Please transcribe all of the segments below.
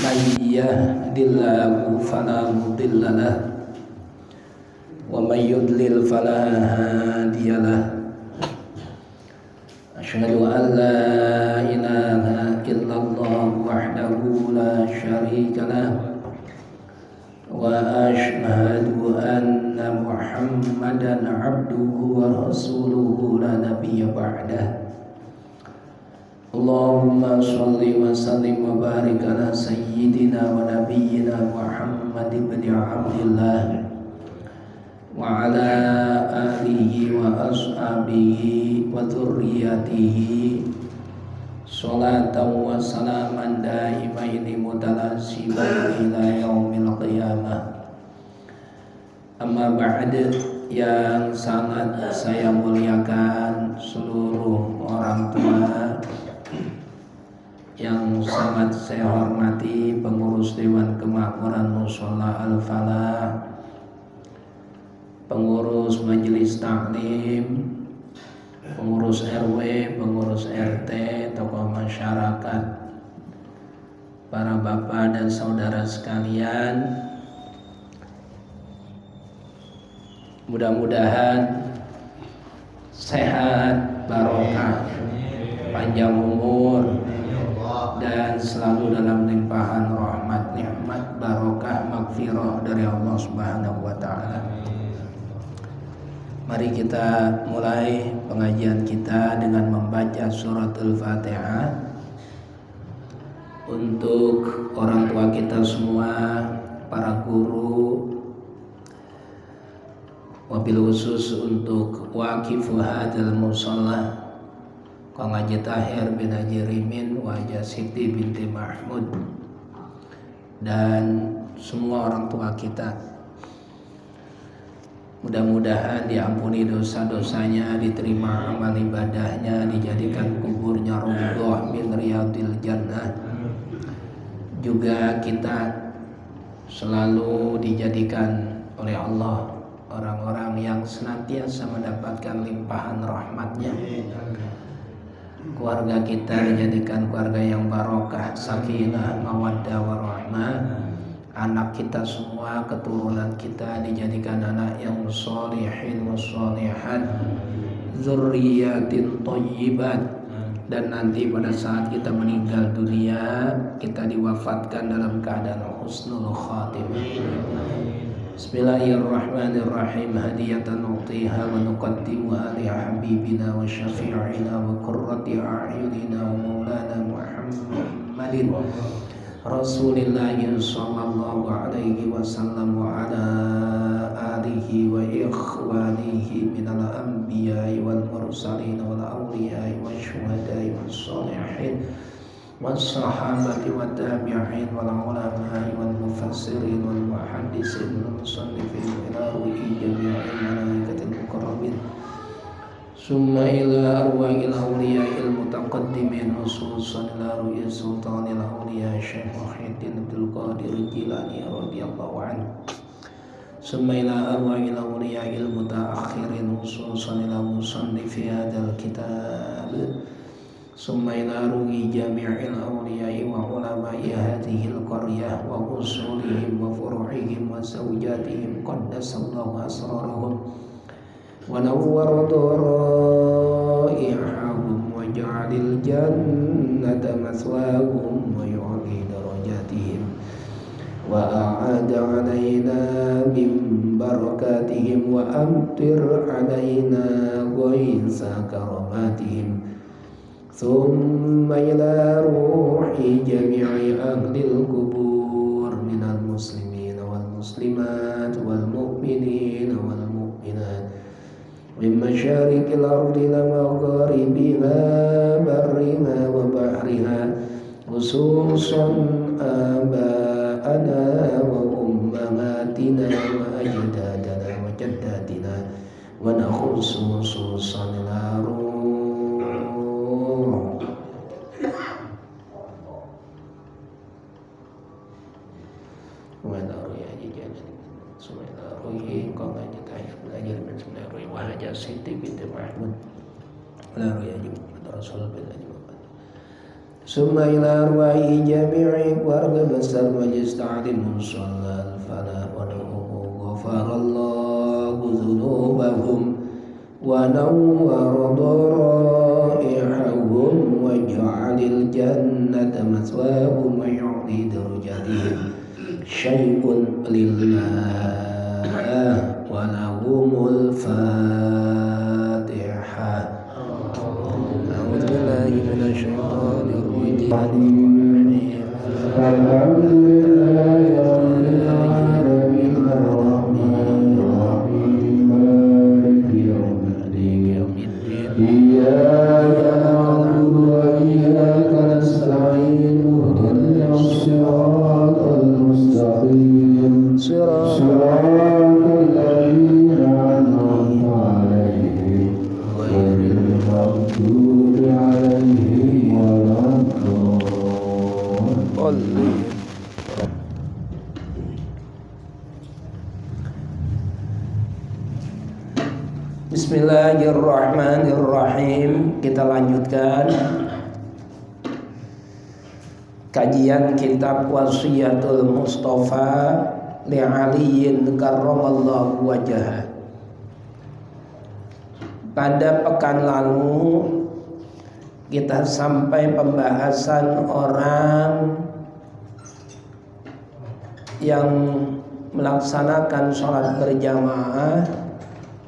من يهد الله فلا مضل له ومن يضلل فلا هادي له أشهد أن لا إله إلا الله وحده لا شريك له وأشهد أن محمدا عبده ورسوله لا نبي بعده اللهم صل وسلم وبارك على سيدنا ونبينا محمد بن عبد الله وعلى آله وأصحابه وذريته صلاة وسلاما دائمين متلازمين إلى يوم القيامة. Amma ba'd, yang sangat saya muliakan seluruh orang tua, yang sangat saya hormati pengurus Dewan Kemakmuran Mushola Al-Falah, pengurus Majelis Taklim, pengurus RW, pengurus RT, tokoh masyarakat, para bapak dan saudara sekalian. Mudah-mudahan sehat, barokah, panjang umur, dan selalu dalam limpahan rahmat, nikmat, barokah, magfirah dari Allah Subhanahu wa Ta'ala. Mari kita mulai pengajian kita dengan membaca surat Al-Fatihah. Untuk orang tua kita semua, para guru, wabil khusus untuk wakifu hadal musalla Kang Haji Tahir bin Haji Rimin, Wajah Siti binti Mahmud, dan semua orang tua kita. Mudah-mudahan diampuni dosa-dosanya, diterima amal ibadahnya, dijadikan kuburnya raudhah min riyadil jannah. Juga kita selalu dijadikan oleh Allah orang-orang yang senantiasa mendapatkan limpahan rahmatnya. Keluarga kita dijadikan keluarga yang barokah, sakinah, mawaddah, warahmah. Anak kita semua, keturunan kita dijadikan anak yang sholihin wassolihat, dzurriyyatin thayyibat. Dan nanti pada saat kita meninggal dunia, kita diwafatkan dalam keadaan husnul khatimah. Bismillahirrahmanirrahim. Hadiyatan nu'tiha wa nuqaddimuha li habibina wa syafi'ina wa qurrati a'yunina wa maulana Muhammadin Rasulillahi sallallahu alaihi wasallam wa ala alihi wa ikhwanihi minal anbiya'i wal mursalin wal awliya'i wa syuhada'i wa salihin والصحابة والتابعين والعلماء والمفسرين والمحدثين والمصنفين إلى روح جميع الملائكة المقربين ثم إلى أرواح الأولياء المتقدمين خصوصا إلى روح سلطان الأولياء الشيخ محي الدين عبد القادر الجيلاني رضي الله عنه ثم إلى أرواح الأولياء المتأخرين خصوصا إلى مصنف هذا الكتاب ثم إلى روح جميع الأولياء وعلماء هذه القرية وأصولهم وفروعهم وزوجاتهم قدس الله أسرارهم ونور ضرائحهم وجعل الجنة مثواهم ويعلي درجاتهم وأعاد علينا من بركاتهم وأمطر علينا غيث كراماتهم ثم إلى روح جميع أهل القبور من المسلمين والمسلمات والمؤمنين والمؤمنات من مشارق الأرض لمغاربها برها وبحرها خصوصا آباءنا وأمهاتنا وأجدادنا وجداتنا ونخص خصوصا الأروح Wajah Siti binti Mahmud Lalu ya Rasul bin Ajib summa ila arwahi jami'i keluarga besar Majelis Ta'lim Musallal Falah wa lahum ghafarallahu dzunubahum wa nawwara daraihahum wa ja'alil jannata maswahum wa yu'li darajatihim syai'un lillah wa lahumul Fatihah. A'udzu billahi minasy syaithanir rajim. Alhamdulillahi rabbil alamin arrahmanir rahim maliki yaumiddin iyyaka na'budu wa iyyaka nasta'in ihdinas siratal mustaqim siratal ladzina an'amta 'alaihim ghairil maghdubi 'alaihim waladdallin. Bismillahirrahmanirrahim. Kita lanjutkan kajian kitab Wasiyatul Mustafa li Aliyin karramallahu wajhah. Pada pekan lalu kita sampai pembahasan orang yang melaksanakan sholat berjamaah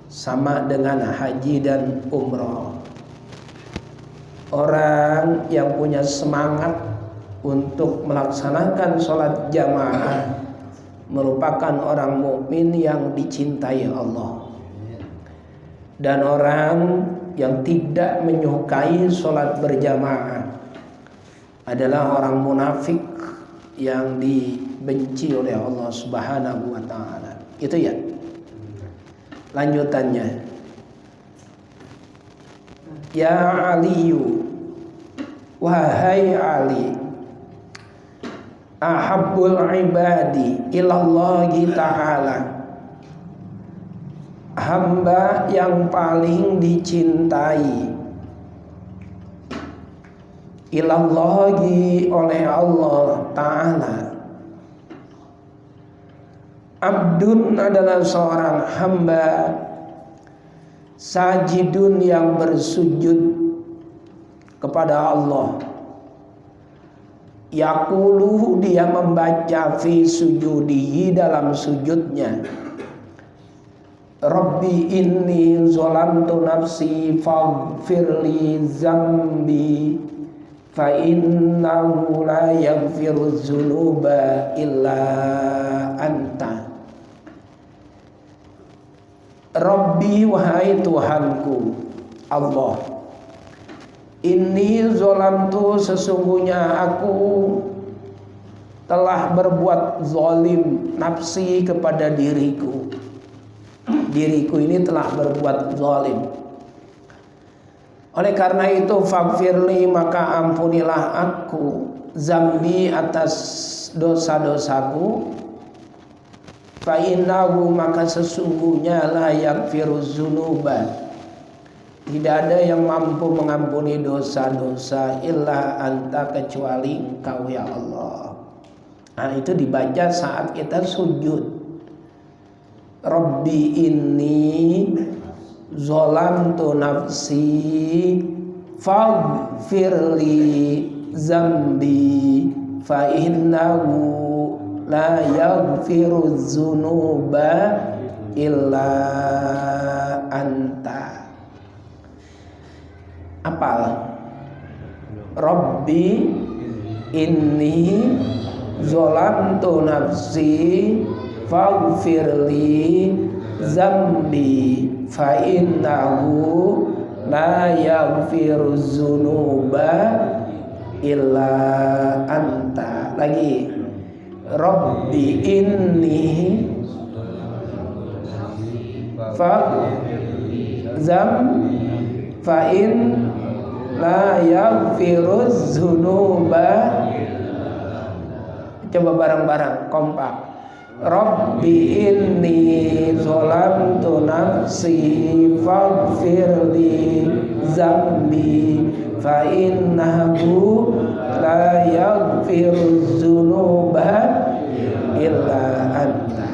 sama dengan haji dan umroh. Orang yang punya semangat untuk melaksanakan sholat jamaah merupakan orang mukmin yang dicintai Allah. Dan orang yang tidak menyukai sholat berjamaah adalah orang munafik yang dibenci oleh Allah Subhanahu wa ta'ala. Itu ya. Lanjutannya, ya Aliyu, wahai Ali, ahabbul ibadi ilallahi ta'ala, hamba yang paling dicintai ilallahi oleh Allah ta'ala. Abdun adalah seorang hamba, sajidun yang bersujud kepada Allah. Yaqulu, dia membaca fi sujudihi, dalam sujudnya, Rabbi inni zolamtu nafsi faghfirli zambi fa innahu la yaghfiru dzunuba illa anta. Rabbi, wahai Tuhanku Allah, inni zolamtu, sesungguhnya aku telah berbuat zalim nafsi kepada diriku. Diriku ini telah berbuat zalim. Oleh karena itu faghfirli, maka ampunilah aku zambi, atas dosa-dosaku. Fa innahu, maka sesungguhnya la yaghfiru dzunuba, tidak ada yang mampu mengampuni dosa-dosa illa anta, kecuali Engkau ya Allah. Nah, itu dibaca saat kita sujud. Rabbi inni zolamtu nafsi faghfirli zambi fa innahu la yaghfiru dzunuba illa anta. Apal? Rabbi inni zolamtu nafsi faghfirli zambi fa innahu la yaghfiru dzunuba illa anta. Lagi, Rabbi inni fa in la yaghfiru dzunuba. Coba bareng-bareng kompak. Rabbi inni zolamtu nafsi faghfirli zambi fa innahu la yaghfiruz dzunuba illa anta.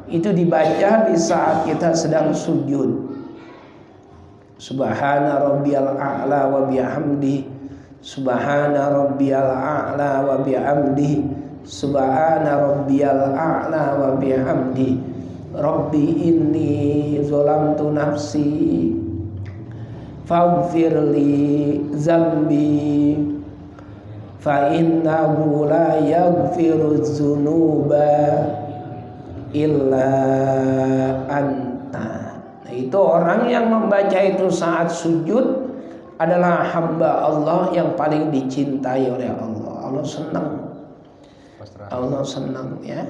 Itu dibaca di saat kita sedang sujud. Subhana rabbiyal a'la wa bihamdi, subhana rabbiyal a'la wa bihamdi, subhana rabbiyal a'la wa bihamdi, rabbi inni zalamtu nafsi faghfirli dzambi fa innahu la yaghfiruz dzunuba illa anta. Nah, itu orang yang membaca itu saat sujud adalah hamba Allah yang paling dicintai oleh Allah. Allah senang. Allah senang ya.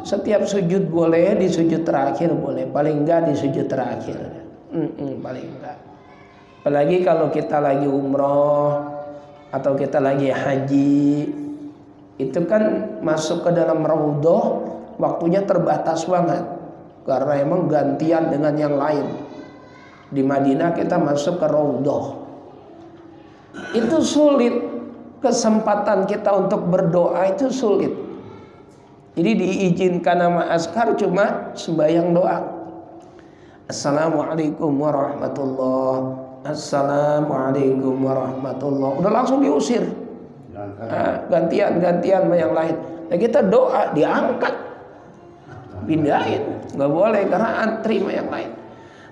Setiap sujud boleh, di sujud terakhir boleh, paling enggak di sujud terakhir. Paling enggak. Apalagi kalau kita lagi umroh atau kita lagi haji, itu kan masuk ke dalam raudhah waktunya terbatas banget karena emang gantian dengan yang lain. Di Madinah kita masuk ke raudhah, itu sulit. Kesempatan kita untuk berdoa itu sulit. Jadi diizinkan nama azkar cuma sembahyang doa. Assalamualaikum warahmatullahi, assalamualaikum warahmatullahi, udah langsung diusir. Gantian sama yang lain. Nah, kita doa diangkat, pindahin, nggak boleh karena antri sama yang lain.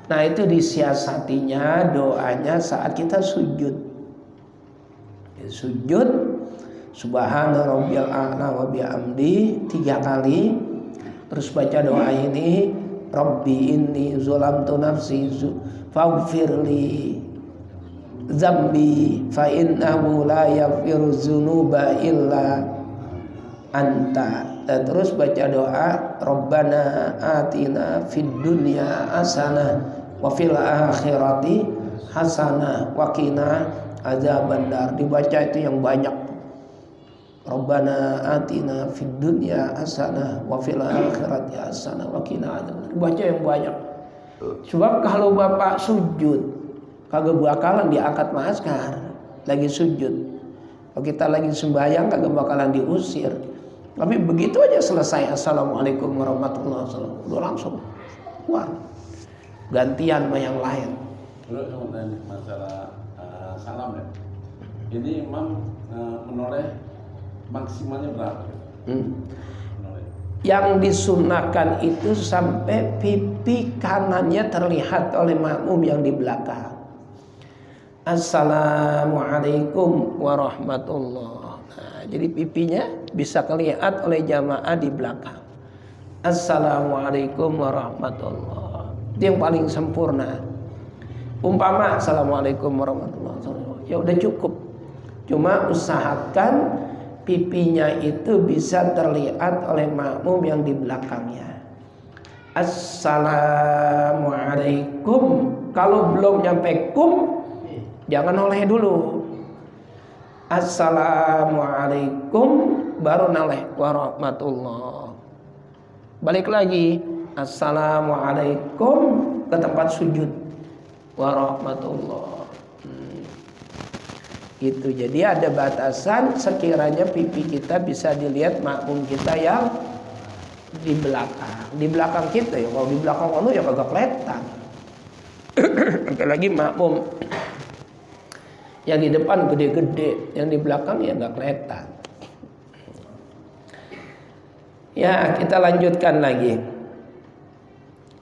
Nah, itu disiasatinya doanya saat kita sujud. Sujud subhana rabbiyal a'la wa bihamdi 3 kali, terus baca doa ini, rabbi inni zalamtu nafsi faghfirli dzambi fa innahu la yaghfiruz dzunuba illa anta. Dan terus baca doa rabbana atina fid dunya hasanah wa fil akhirati hasanah wa qina adzabannar. Dibaca itu yang banyak. Rabbana atina fid dunya hasanah wa fil akhirati hasanah wa qina adzabannar. Dibaca yang banyak. Sebab kalau Bapak sujud kagak bakalan diangkat azkar lagi sujud. Kalau kita lagi sembahyang kagak bakalan diusir. Tapi begitu aja selesai assalamualaikum warahmatullahi wabarakatuh, udah langsung keluar. Gantian sama yang lain. Terus kemudian masalah salam ya. Ini imam menoleh maksimalnya berapa? Yang disunahkan itu sampai pipi kanannya terlihat oleh makmum yang di belakang. Assalamualaikum warahmatullahi. Nah, jadi pipinya bisa kelihatan oleh jamaah di belakang. Assalamualaikum warahmatullahi. Itu yang paling sempurna. Umpama assalamualaikum warahmatullahi wabarakatuh, ya udah cukup. Cuma usahakan pipinya itu bisa terlihat oleh makmum yang di belakangnya. Assalamualaikum. Kalau belum nyampe kum, jangan noleh dulu. Assalamualaikum baru noleh warahmatullah. Balik lagi. Assalamualaikum ke tempat sujud warahmatullah. Gitu. Jadi ada batasan sekiranya pipi kita bisa dilihat makmum kita yang di belakang. Di belakang kita ya, kalau di belakang kamu ya kagak kelihatan. Apalagi makmum yang di depan gede-gede, yang di belakang ya nggak kelihatan. Ya, kita lanjutkan lagi.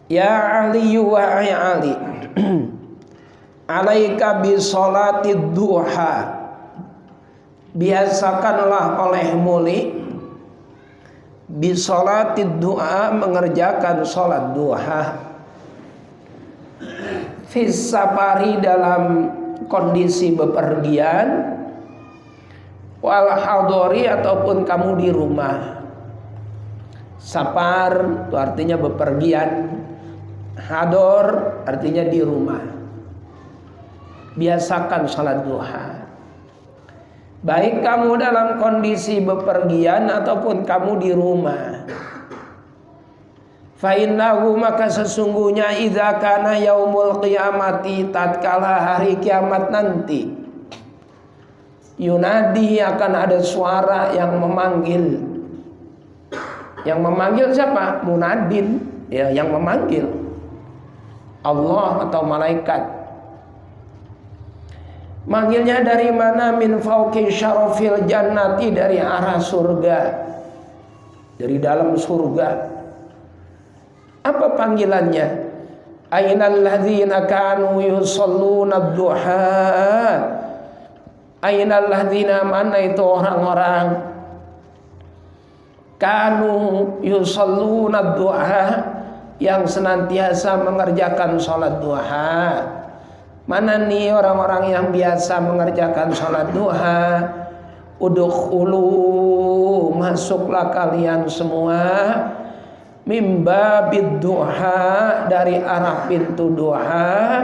Ya Ali wa ya Ali, alaika bi sholatid duha. Biasakanlah olehmu bi sholatid duha, mengerjakan sholat duha. Fis safari, dalam kondisi bepergian, wal hadori, ataupun kamu di rumah. Safar itu artinya bepergian, hador artinya di rumah. Biasakan salat duha, baik kamu dalam kondisi bepergian ataupun kamu di rumah. Fa innahu, maka sesungguhnya idza kana yaumul qiyamati, tatkala hari kiamat nanti, Yunadi, akan ada suara yang memanggil. Yang memanggil siapa? Munadin, ya, yang memanggil Allah atau malaikat. Manggilnya dari mana? Min fauqi syarafil jannati, dari arah surga, dari dalam surga. Apa panggilannya? Ainal ladzina kanu yusalluna ad-duha. Ainal ladzina, mana itu orang-orang kanu yusalluna ad-duha, yang senantiasa mengerjakan sholat duha. Mana nih orang-orang yang biasa mengerjakan sholat duha? Udkhulu, masuklah kalian semua, mimba bidduha, dari arah pintu duha,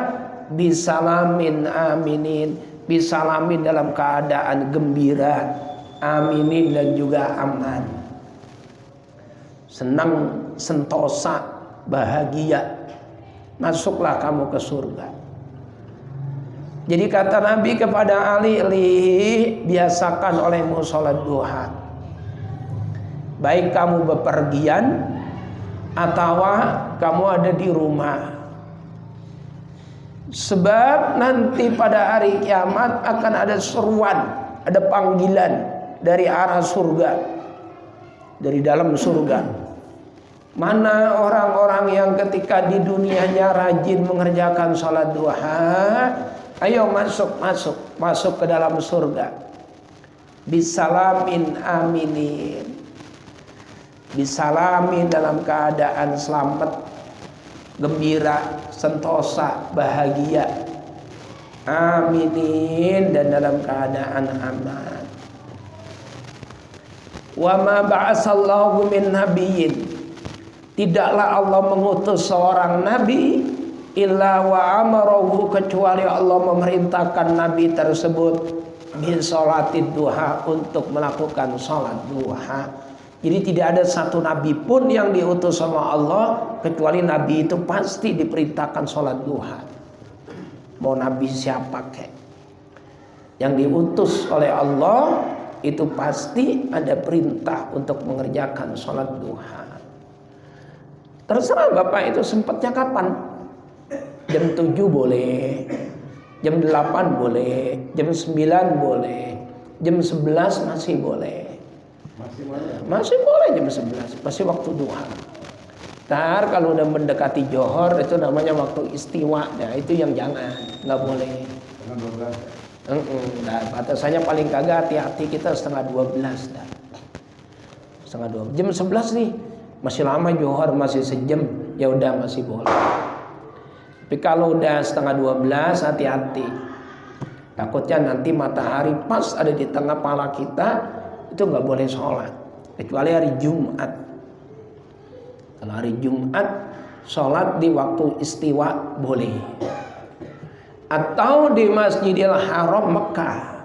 bisalamin aminin, bisalamin dalam keadaan gembira, aminin dan juga aman, senang, sentosa, bahagia. Masuklah kamu ke surga. Jadi kata Nabi kepada Ali, biasakan olehmu sholat duha, baik kamu bepergian atau kamu ada di rumah. Sebab nanti pada hari kiamat akan ada seruan, ada panggilan dari arah surga, dari dalam surga. Mana orang-orang yang ketika di dunianya rajin mengerjakan sholat duha? Ayo masuk ke dalam surga. Bisalamin aminin, bisalamin dalam keadaan selamat, gembira, sentosa, bahagia, aminin, dan dalam keadaan aman. Wa ma ba'asallahu min nabiyyin, tidaklah Allah mengutus seorang nabi illa wa amarahu, kecuali Allah memerintahkan nabi tersebut bi sholatid duha, untuk melakukan sholat duha. Jadi tidak ada satu nabi pun yang diutus sama Allah kecuali nabi itu pasti diperintahkan sholat duha. Mau nabi siapa kek, yang diutus oleh Allah itu pasti ada perintah untuk mengerjakan sholat duha. Terserah bapak itu sempatnya kapan. Jam 7 boleh, jam 8 boleh, jam 9 boleh, jam 11 masih boleh. Masih boleh jam 11, masih waktu duha. Ntar kalau udah mendekati johor itu namanya waktu istiwa. Nah itu yang jangan, nggak boleh. Nah, batasannya paling kagak hati-hati kita 11:30 dah. 11:30. Jam 11 nih masih lama johor, masih sejam, ya udah masih boleh. Tapi kalau udah 11:30 hati-hati. Takutnya nanti matahari pas ada di tengah kepala kita, itu nggak boleh sholat. Kecuali hari Jumat. Kalau hari Jumat sholat di waktu istiwa boleh. Atau di Masjidil Haram Mekah,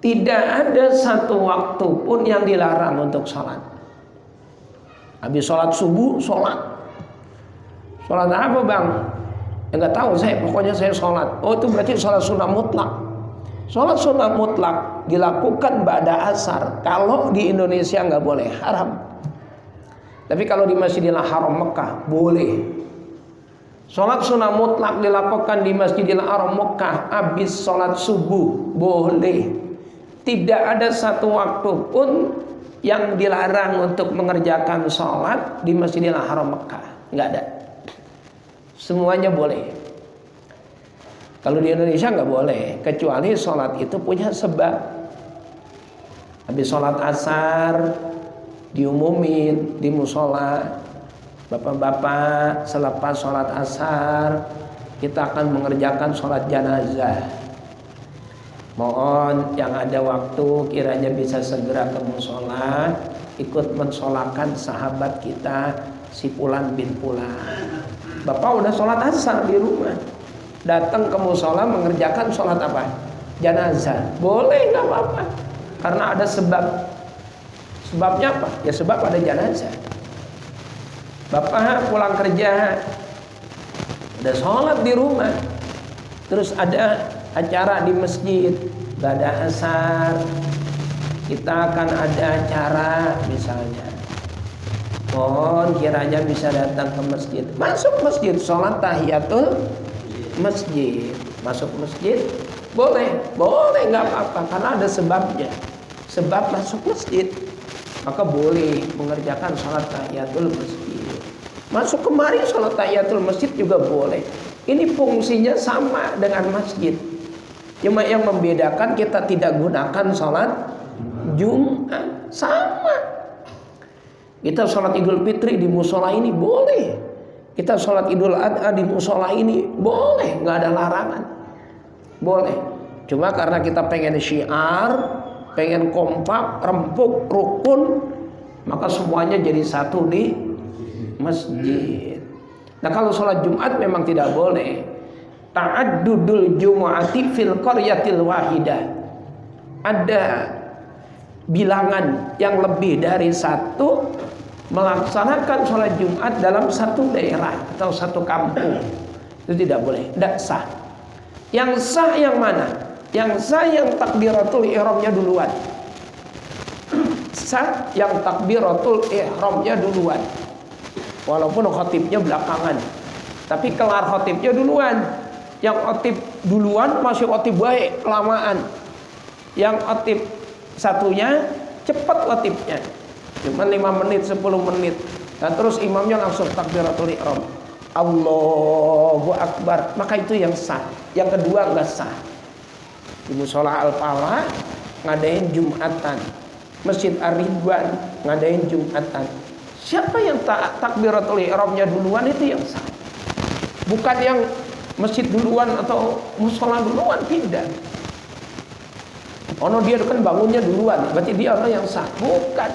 tidak ada satu waktu pun yang dilarang untuk sholat. Habis sholat subuh sholat. Sholat apa bang? Enggak tahu saya, pokoknya saya sholat. Oh itu berarti sholat sunnah mutlak. Sholat sunnah mutlak dilakukan ba'da asar. Kalau di Indonesia nggak boleh, haram. Tapi kalau di Masjidil Haram Mekah boleh. Sholat sunnah mutlak dilakukan di Masjidil Haram Mekah habis sholat subuh boleh. Tidak ada satu waktu pun yang dilarang untuk mengerjakan sholat di Masjidil Haram Mekah. Nggak ada. Semuanya boleh. Kalau di Indonesia nggak boleh, kecuali sholat itu punya sebab. Habis sholat asar diumumin di musola, bapak-bapak selepas sholat asar kita akan mengerjakan sholat jenazah. Mohon yang ada waktu kiranya bisa segera ke musola, ikut mensolakan sahabat kita si Fulan bin Fulan. Bapak udah sholat asar di rumah, datang ke musola mengerjakan sholat apa? Jenazah. Boleh, nggak apa-apa, karena ada sebab. Sebabnya apa? Ya sebab ada jenazah. Bapak pulang kerja, udah sholat di rumah, terus ada acara di masjid, nggak ada asar, kita akan ada acara misalnya, mohon kiranya bisa datang ke masjid, masuk masjid, sholat tahiyatul masjid, masuk masjid boleh nggak apa-apa karena ada sebabnya, sebab masuk masjid maka boleh mengerjakan sholat tahiyatul masjid. Masuk kemari sholat tahiyatul masjid juga boleh. Ini fungsinya sama dengan masjid, cuma yang membedakan kita tidak gunakan sholat Jumat. Sama, kita sholat Idul Fitri di musola ini boleh, kita sholat Idul Adha di musola ini boleh, nggak ada larangan, boleh. Cuma karena kita pengen syiar, pengen kompak, rempuk, rukun, maka semuanya jadi satu di masjid. Nah kalau sholat Jumat memang tidak boleh. Ta'addudul jumu'ati fil qaryatil wahidah. Ada bilangan yang lebih dari satu melaksanakan sholat Jumat dalam satu daerah atau satu kampung. Itu tidak boleh, tidak sah. Yang sah yang mana? Yang sah yang takbiratul ihramnya duluan. Sah yang takbiratul ihramnya duluan. Walaupun khotibnya belakangan, tapi kelar khotibnya duluan. Yang khotib duluan masih khotib baik, kelamaan. Yang khotib satunya cepat khotibnya, cuma 5 menit, 10 menit. Nah, terus imamnya langsung takbiratul ihram, Allahu Akbar, maka itu yang sah. Yang kedua enggak sah. Di musola Al-Falah ngadain Jumatan, Masjid Ar-Ridwan ngadain Jumatan. Siapa yang takbiratul ihramnya duluan itu yang sah. Bukan yang masjid duluan atau musola duluan, tidak. Ono dia kan bangunnya duluan, berarti dia orang yang sah. Bukan.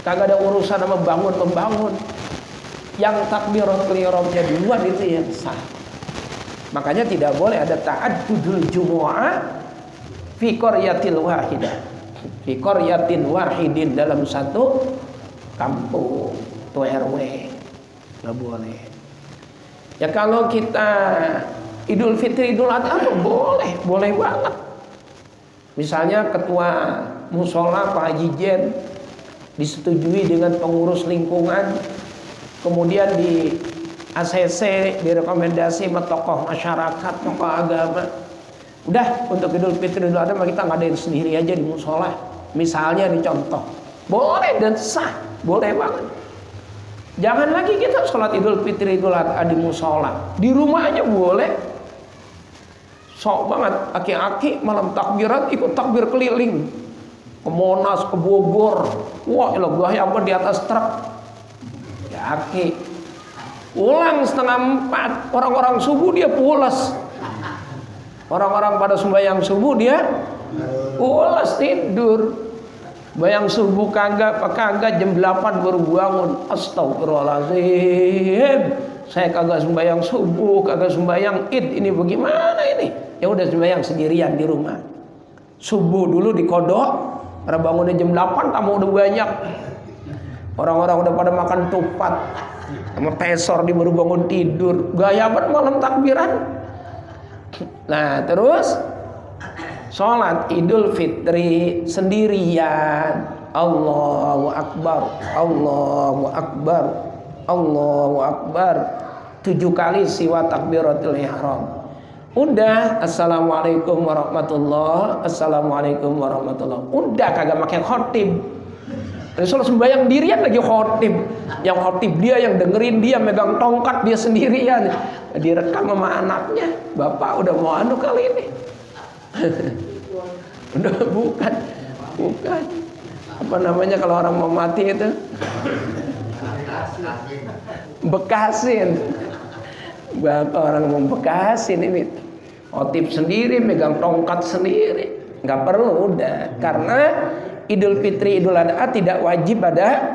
Kagak ada urusan sama membangun. Yang takbiratul ihramnya duluan itu yang sah. Makanya tidak boleh ada ta'addudul jumu'ah fi qaryatil wahidah. Fi qaryatin wahidin, dalam satu kampung atau RW. Enggak boleh. Ya kalau kita Idul Fitri, Idul Adha boleh banget. Misalnya ketua musola Pak Haji Jen disetujui dengan pengurus lingkungan, kemudian di ACC direkomendasi sama tokoh masyarakat, tokoh agama. Udah untuk Idul Fitri, Idul Adha kita ngadain sendiri aja di musola. Misalnya dicontoh, boleh dan sah, boleh banget. Jangan lagi kita sholat Idul Fitri, Idul Adha di musola, di rumah aja boleh. Sok banget, aki-aki malam takbiran ikut takbir keliling ke Monas, ke Bogor. Wah, elah gua apa di atas truk. Ya aki, pulang 3:30, orang-orang subuh dia pulas. Orang-orang pada sembahyang subuh dia pulas tidur. Bayang subuh kagak jam 8 baru bangun. Astagfirullahaladzim, saya kagak sembahyang subuh, kagak sembahyang id, ini bagaimana ini? Ya udah sembahyang sendirian di rumah. Subuh dulu dikodok, karena bangunnya jam 8, tamu udah banyak. Orang-orang udah pada makan tupat sama pesor, di baru bangun tidur. Gaya banget malam takbiran. Nah terus sholat Idul Fitri sendirian, Allahu Akbar, Allahu Akbar, Allahu Akbar, 7 kali siwa takbiratul ihram. Udah, assalamualaikum warahmatullah, assalamualaikum warahmatullah. Udah, kagak pakai khotib. Rasul sembahyang dirian lagi khotib. Yang khotib dia, yang dengerin dia, megang tongkat dia sendirian. Direkam sama anaknya. Bapak udah mau anu kali ini. Udah bukan. Apa namanya kalau orang mau mati itu? Bekasin. Bapak orang mau bekasin ini. Khotib sendiri, megang tongkat sendiri. Nggak perlu udah. Karena Idul Fitri, Idul Adha tidak wajib ada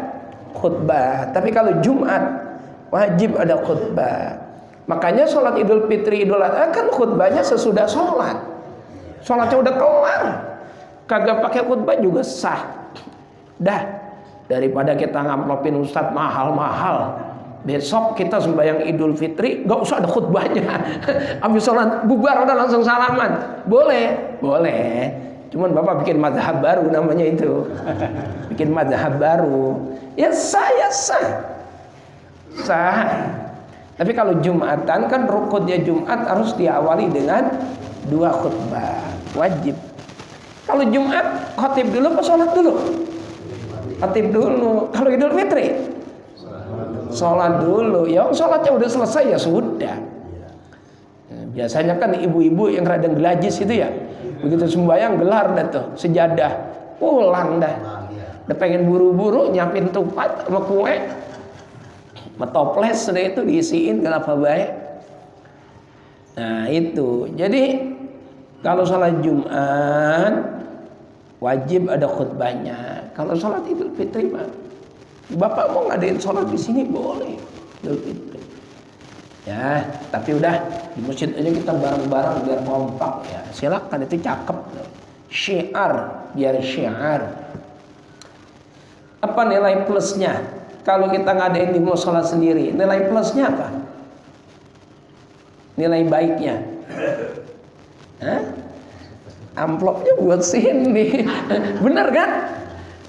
khutbah. Tapi kalau Jumat wajib ada khutbah. Makanya sholat Idul Fitri, Idul Adha kan khutbahnya sesudah sholat. Sholatnya udah kelar, kagak pakai khutbah juga sah. Dah, daripada kita ngamplopin ustadz mahal-mahal, besok kita sembahyang Idul Fitri, gak usah ada khutbahnya. Habis sholat bubar udah langsung salaman. Boleh, boleh. Cuman Bapak bikin mazhab baru namanya itu. Bikin mazhab baru. Ya saya sah. Tapi kalau Jumatan kan rukunnya Jumat harus diawali dengan 2 khutbah. Wajib. Kalau Jumat khotib dulu apa sholat dulu? Khotib dulu. Kalau Idul Fitri sholat dulu. Ya sholatnya udah selesai ya sudah. Biasanya kan ibu-ibu yang rada gelajis itu ya, begitu sembahyang gelar dah tuh sejadah, pulang dah. Udah pengen buru-buru nyiapin tupat sama kue, sama toples sudah itu diisiin kelapa baik. Nah itu. Jadi kalau sholat Jumat wajib ada khutbahnya. Kalau sholat Idul Fitri mah, Bapak mau ngadain sholat di sini boleh. Idul Fitri. Ya, tapi udah di masjid aja kita bareng-bareng biar kompak ya. Silakan, itu cakep. Syiar, biar syiar. Apa nilai plusnya? Kalau kita ngadain di mushola sendiri, nilai plusnya apa? Nilai baiknya? Hah? Amplopnya buat sini. Bener kan?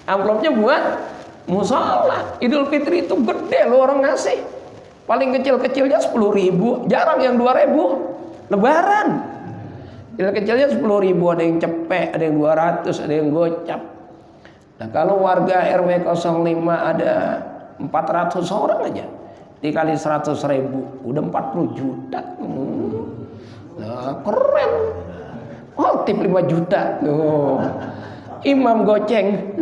Amplopnya buat mushola. Idul Fitri itu gede loh orang ngasih. Paling kecil-kecilnya 10.000, jarang yang 2.000. Lebaran. Kecil-kecilnya 10.000, ada yang cepek, ada yang 200, ada yang gocap. Nah, kalau warga RW 05 ada 400 orang aja, dikali 100.000, udah 40 juta. Nah, keren. Oh, tip 5 juta. Imam goceng.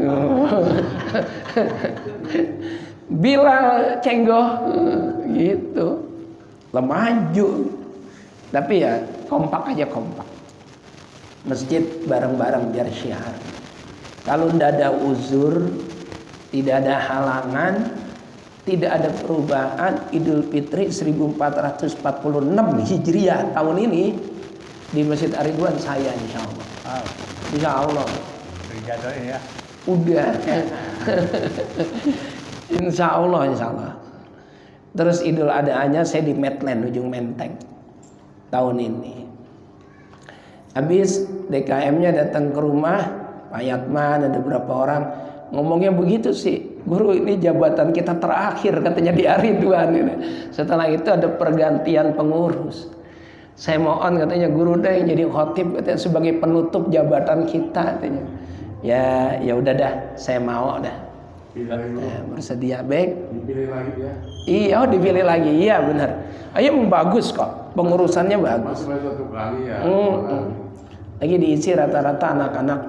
Bilal cenggoh gitu. Lemaju. Tapi ya kompak aja, kompak. Masjid bareng-bareng biar syiar. Kalau tidak ada uzur, tidak ada halangan, tidak ada perubahan, Idul Fitri 1446 Hijriah tahun ini di Masjid Ar-Ridwan saya insyaallah. Insyaallah. Ya. Udah. Insyaallah, insyaallah. Terus Idul Adha-nya saya di Medland ujung Menteng tahun ini. Habis DKM-nya datang ke rumah Pak Yatman, ada beberapa orang ngomongnya begitu sih, guru ini jabatan kita terakhir katanya di Ar-Ridwan ini. Setelah itu ada pergantian pengurus. Saya mohon katanya guru deh jadi khotib katanya sebagai penutup jabatan kita katanya. Ya udah dah, saya mau dah. Bersedia baik. Dipilih lagi ya. Iya, dipilih lagi. Iya benar. Ayo bagus kok, pengurusannya bagus. Masih satu kali ya. Lagi diisi rata-rata anak-anak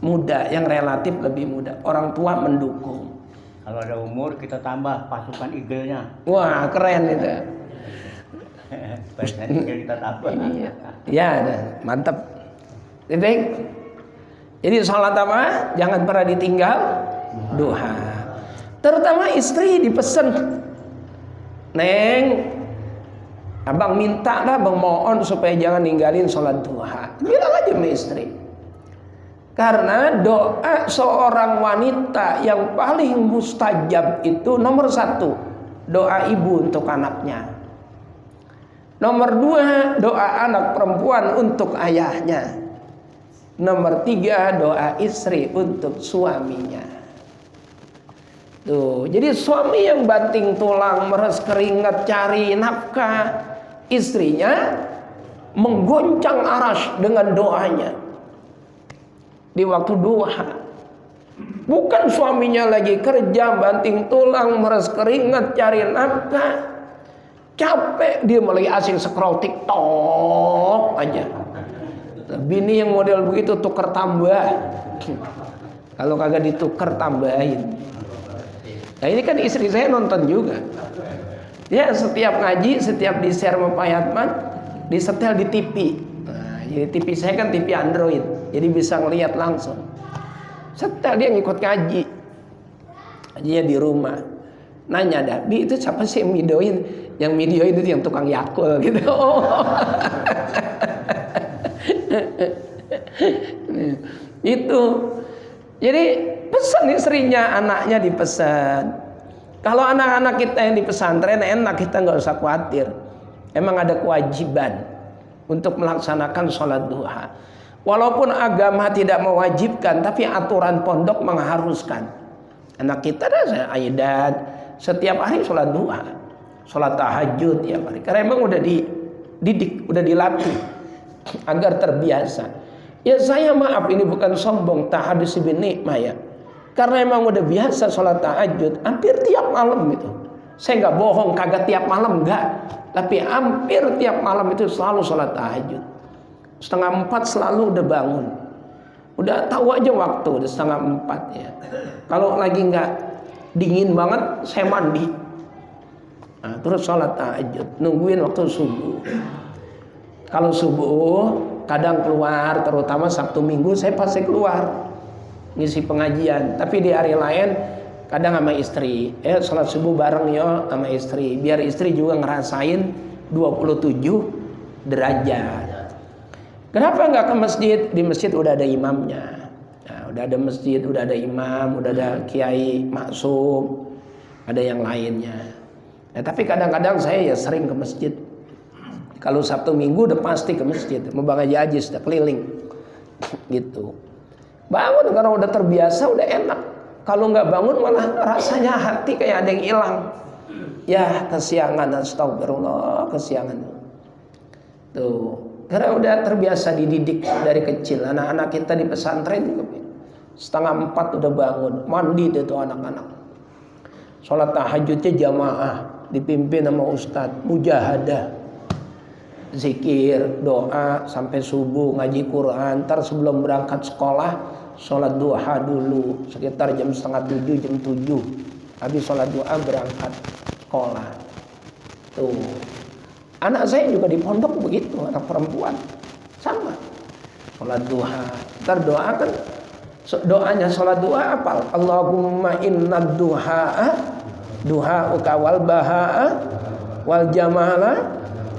muda yang relatif lebih muda. Orang tua mendukung. Kalau ada umur kita tambah pasukan eagle-nya. Wah keren itu. Pasukan eagle kita tambah. Iya, ya, mantap. Baik. Jadi sholat apa? Jangan pernah ditinggal. Duha. Terutama istri dipesan, Neng, abang minta lah, abang mohon supaya jangan ninggalin sholat duha. Bilang aja sama istri. Karena doa seorang wanita yang paling mustajab itu nomor 1, doa ibu untuk anaknya. Nomor 2, doa anak perempuan untuk ayahnya. Nomor 3, doa istri untuk suaminya. Tuh, jadi suami yang banting tulang, meres keringat cari nafkah, istrinya menggoncang arasy dengan doanya di waktu duha. Bukan suaminya lagi kerja banting tulang, meres keringat cari nafkah, capek dia malah asing scroll TikTok aja. Bini yang model begitu tuker tambah. Kalau kagak ditukar tambahin. Nah ini kan istri saya nonton juga. Ya setiap ngaji, setiap di share sama Pak Yatman, disetel di TV. Nah, jadi TV saya kan TV Android, jadi bisa ngelihat langsung. Setel dia ngikut ngaji. Ngajinya di rumah. Nanya dah, Bi itu siapa sih yang videoin? Yang videoin itu yang tukang Yakul gitu. Itu. Jadi pesan istrinya, anaknya dipesan. Kalau anak-anak kita yang di pesantren enak, kita nggak usah khawatir. Emang ada kewajiban untuk melaksanakan sholat duha. Walaupun agama tidak mewajibkan, tapi aturan pondok mengharuskan. Anak kita dah aidan setiap hari sholat duha, sholat tahajud tiap hari. Karena emang udah dididik, udah dilatih agar terbiasa. Ya saya maaf, ini bukan sombong, tahadus bin nikmah ya. Karena emang udah biasa sholat tahajud hampir tiap malam itu. Saya nggak bohong, kagak tiap malam nggak, tapi hampir tiap malam itu selalu sholat tahajud. 3:30 selalu udah bangun. Udah tahu aja waktu, udah 3:30 ya. Kalau lagi nggak dingin banget, saya mandi. Nah, terus sholat tahajud, nungguin waktu subuh. Kalau subuh kadang keluar, terutama Sabtu Minggu saya pasti keluar ngisi pengajian. Tapi di hari lain kadang sama istri, sholat subuh bareng yo sama istri, biar istri juga ngerasain 27 derajat. Kenapa nggak ke masjid? Di masjid udah ada imamnya. Nah, udah ada masjid, udah ada imam, udah ada kiai maksum, ada yang lainnya. Nah, tapi kadang-kadang saya ya sering ke masjid. Kalau Sabtu Minggu udah pasti ke masjid, mau bang haji sudah keliling, gitu. Bangun karena udah terbiasa, udah enak. Kalau nggak bangun malah rasanya hati kayak ada yang hilang. Ya kesiangan, astagfirullah, kesiangan. Tuh, karena udah terbiasa dididik dari kecil. Anak-anak kita di pesantren juga 3:30 udah bangun, mandi deh tuh anak-anak. Sholat tahajudnya jamaah, dipimpin sama ustadz, mujahadah, zikir, doa sampai subuh, ngaji Quran. Ntar sebelum berangkat sekolah sholat duha dulu sekitar jam 6:30, jam 7. Habis sholat duha berangkat sekolah. Tuh, anak saya juga di pondok begitu, anak perempuan sama sholat duha. Ntar doa kan, doanya sholat duha apal, Allahumma inna duha duha'uka wal baha'a wal jamala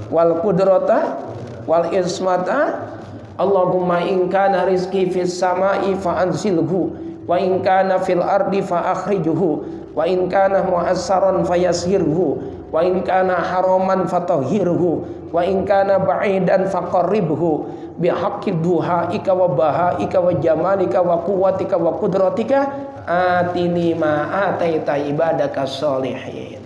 wal kudrata wal ismata. Allahumma in kana rizqi fis sama'i fa anzilhu wa in kana fil ardi fa akhrijhu wa in kana mu'assaran fayassirhu wa in kana haraman fatahhirhu wa in kana ba'idan faqarribhu bihaqqi duhaika wa bahaika wa jamalika wa quwwatika wa qudratika atini ma ataita ibadaka sholihin.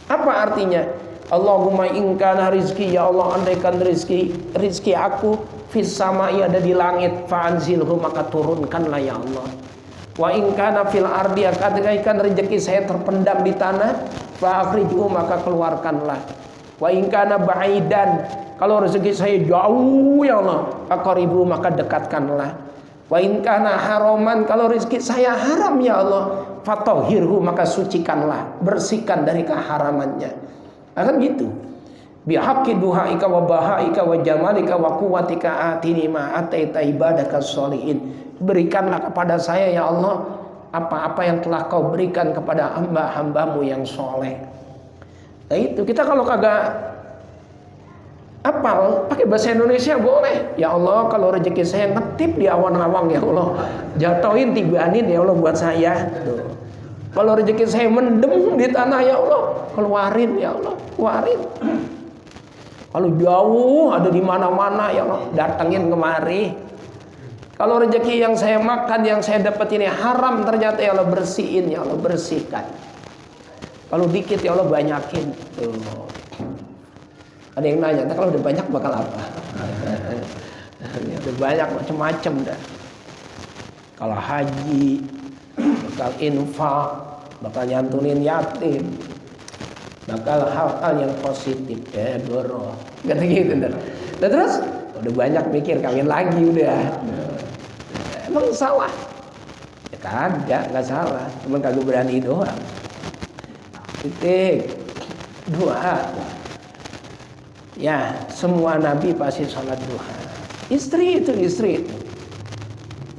Apa artinya? Allahumma in kana rizki, ya Allah andaikan rizki aku fis sama'i ada di langit, fa'anzilhu maka turunkanlah ya Allah. Wa in kana fil ardi, andaikan rezeki saya terpendam di tanah, fa'akhrijhu maka keluarkanlah. Wa in kana ba'idan, kalau rezeki saya jauh ya Allah, faqaribu maka dekatkanlah. Wa in kana haraman, kalau rezeki saya haram ya Allah, fatahhirhu maka sucikanlah, bersihkan dari keharamannya. Akan gitu. Bihaqqi duhaika wa bahaika wa jamalika wa quwwatika atini ma ataita ibadaka sholihin. Berikanlah kepada saya ya Allah apa-apa yang telah kau berikan kepada hamba-hambamu yang soleh. Nah itu, kita kalau kagak apal pakai bahasa Indonesia boleh. Ya Allah, kalau rezeki saya ngetip di awan-awang ya Allah, jatuhin tibanin ya Allah buat saya. Tuh. Kalau rezeki saya mendem di tanah ya Allah, keluarin ya Allah, keluarin. Kalau jauh ada di mana-mana ya Allah, datangin kemari. Kalau rezeki yang saya makan, yang saya dapat ini haram ternyata ya Allah, bersihin ya Allah, bersihkan. Kalau dikit ya Allah banyakin. Tuh. Ada yang nanya, kalau udah banyak bakal apa? Udah banyak macam-macam dah. Kalau haji, bakal infak, bakal nyantunin yatim, bakal hal-hal yang positif, bro, kata gitu. Nah terus udah banyak mikir kawin lagi udah. Emang salah? Ya kagak, nggak salah, cuman kagak berani doang. Titik doa. Ya, semua nabi pasti sholat duha. Istri itu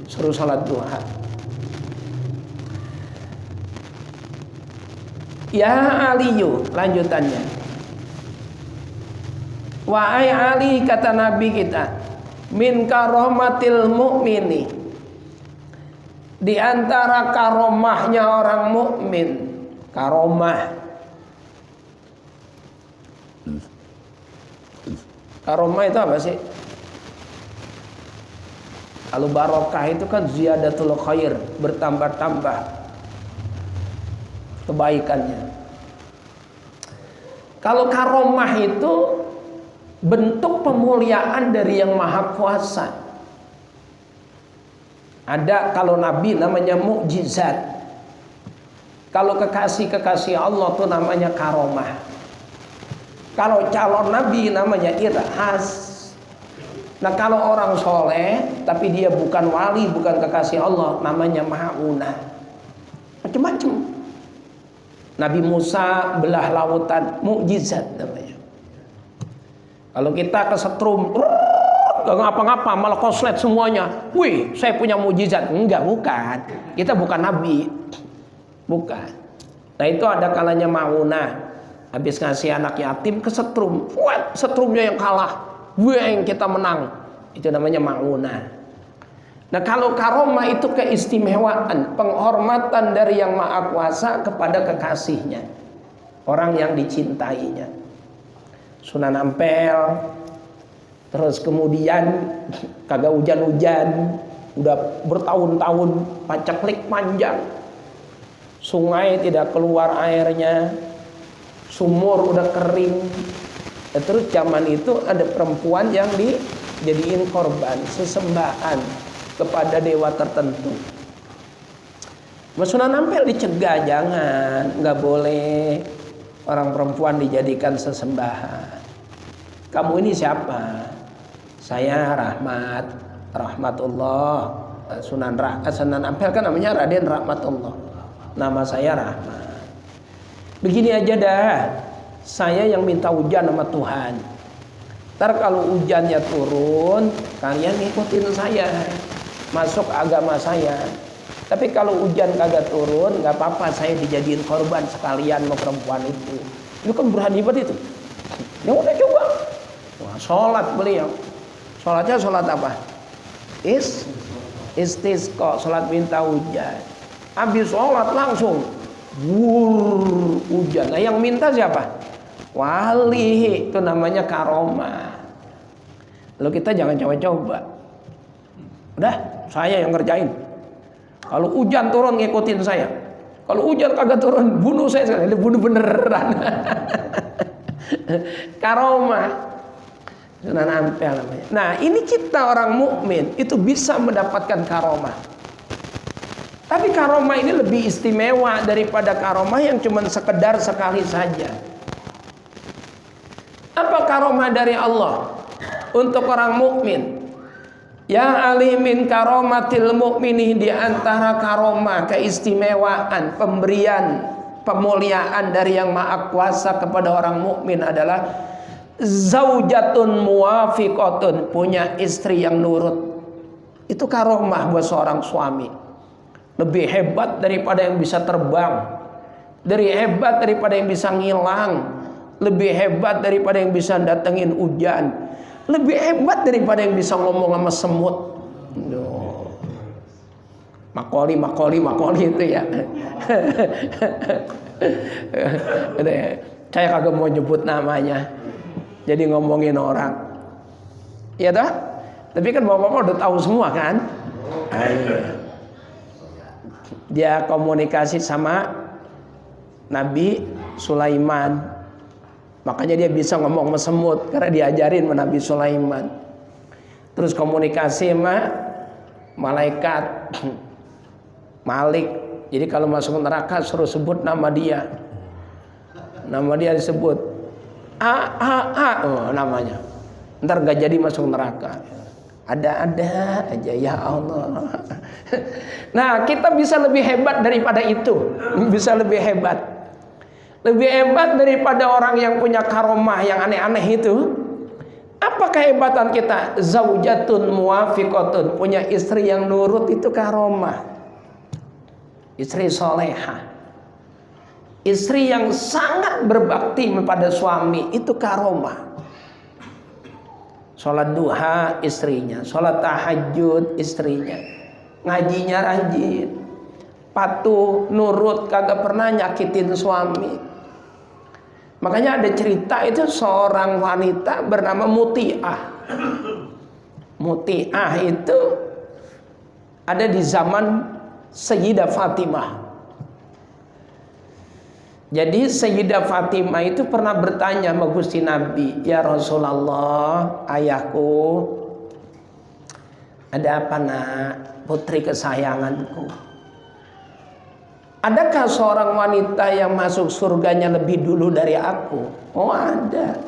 suruh sholat duha. Ya Aliyu, lanjutannya. Wahai Ali, kata Nabi kita, min karomatil mu'mini, di antara karomahnya orang mukmin, Karomah. Karomah itu apa sih? Kalau barokah itu kan ziyadatul khair, bertambah-tambah kebaikannya. Kalau karomah itu bentuk pemuliaan dari yang maha kuasa. Ada kalau Nabi namanya mukjizat. Kalau kekasih-kekasih Allah tuh namanya karomah. Kalau calon Nabi namanya irhas. Nah kalau orang soleh tapi dia bukan wali, bukan kekasih Allah, namanya ma'unah. Macam-macam. Nabi Musa belah lautan, mukjizat namanya. Kalau kita kesetrum, gak ngapa-ngapa malah koslet semuanya. Wih, saya punya mukjizat. Enggak, bukan. Kita bukan Nabi. Bukan. Nah itu ada kalanya ma'unah. Habis ngasih anak yatim kesetrum. Wah, setrumnya yang kalah. Gue yang kita menang. Itu namanya ma'unah. Nah kalau karomah itu keistimewaan, penghormatan dari yang maha kuasa kepada kekasihnya, orang yang dicintainya. Sunan Ampel, terus kemudian kagak hujan-hujan, udah bertahun-tahun paceklik panjang, sungai tidak keluar airnya, sumur udah kering. Terus zaman itu ada perempuan yang dijadiin korban sesembahan kepada dewa tertentu. Sunan Ampel dicegah, jangan, nggak boleh orang perempuan dijadikan sesembahan. Kamu ini siapa? Saya Rahmatullah. Sunan Ampel kan namanya Raden Rahmatullah. Nama saya Rahmat. Begini aja dah, saya yang minta hujan sama Tuhan. Ntar kalau hujannya turun, kalian ngikutin saya, masuk agama saya. Tapi kalau hujan kagak turun, nggak apa-apa, saya dijadiin korban sekalian sama perempuan itu. Itu kan berani banget itu. Ya udah coba. Wah, sholat beliau. Sholatnya sholat apa? Istisqa, sholat minta hujan. Habis sholat langsung hujan. Nah yang minta siapa? Wali. Itu namanya karomah. Lalu kita jangan coba-coba. Udah, saya yang ngerjain. Kalau hujan turun ngikutin saya. Kalau hujan kagak turun bunuh saya sekali. Bunuh beneran. Karomah. Sunan Ampel namanya. Nah ini kita orang mukmin itu bisa mendapatkan karomah. Tapi karomah ini lebih istimewa daripada karomah yang cuma sekedar sekali saja. Apa karomah dari Allah untuk orang mukmin? Ya ali min karomatil mukmini, di antara karomah keistimewaan pemberian pemuliaan dari yang maha kuasa kepada orang mukmin adalah zaujatun muwafiqatun, punya istri yang nurut. Itu karomah buat seorang suami. Lebih hebat daripada yang bisa terbang, lebih hebat daripada yang bisa ngilang, lebih hebat daripada yang bisa datengin hujan, lebih hebat daripada yang bisa ngomong sama semut. Makoli itu ya. Saya kagak mau nyebut namanya, jadi ngomongin orang. Ya dah. Tapi kan bapak-bapak udah tahu semua kan? Ayo. Dia komunikasi sama Nabi Sulaiman. Makanya dia bisa ngomong sama semut karena diajarin sama Nabi Sulaiman. Terus komunikasi sama malaikat Malik. Jadi kalau masuk neraka suruh sebut nama dia. Nama dia disebut oh namanya. Ntar gak jadi masuk neraka. Ada aja ya Allah. Nah kita bisa lebih hebat daripada itu. Bisa lebih hebat. Lebih hebat daripada orang yang punya karomah yang aneh-aneh itu. Apa kehebatan kita? Zaujatun muwafiqatun, punya istri yang nurut, itu karomah. Istri solehah, istri yang sangat berbakti kepada suami, itu karomah. Sholat duha istrinya, sholat tahajud istrinya, ngajinya rajin. patuh, nurut, kagak pernah nyakitin suami. Makanya ada cerita itu seorang wanita bernama Muti'ah. Muti'ah itu ada di zaman Sayyidah Fatimah. Jadi Sayyidah Fatimah itu pernah bertanya sama Gusti Nabi, "Ya Rasulullah, ayahku, ada apa nak, putri kesayanganku? Adakah seorang wanita yang masuk surganya lebih dulu dari aku?" "Oh ada."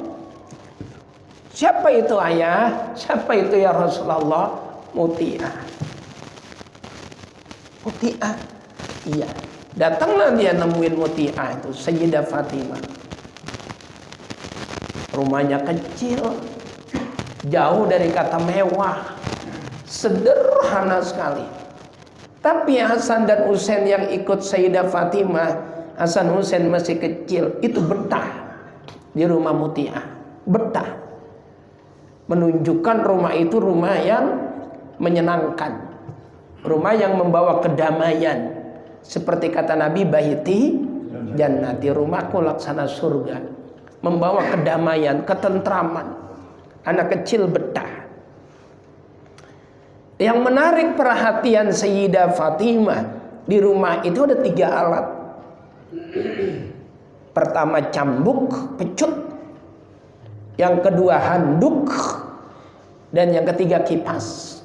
"Siapa itu ayah? Siapa itu ya Rasulullah?" "Muti'ah." "Muti'ah?" "Iya." Datanglah dia nemuin Muti'ah itu, Sayyidah Fatimah. Rumahnya kecil, jauh dari kata mewah, sederhana sekali. Tapi Hasan dan Husain yang ikut Sayyidah Fatimah, Hasan Husain masih kecil, itu betah di rumah Muti'ah. Betah. Menunjukkan rumah itu rumah yang menyenangkan, rumah yang membawa kedamaian. Seperti kata Nabi, "Baiti jannati," rumahku laksana surga, membawa kedamaian, ketentraman. Anak kecil betah. Yang menarik perhatian Sayyidah Fatimah, di rumah itu ada 3 alat. Pertama cambuk, pecut. Yang kedua handuk. Dan yang ketiga kipas.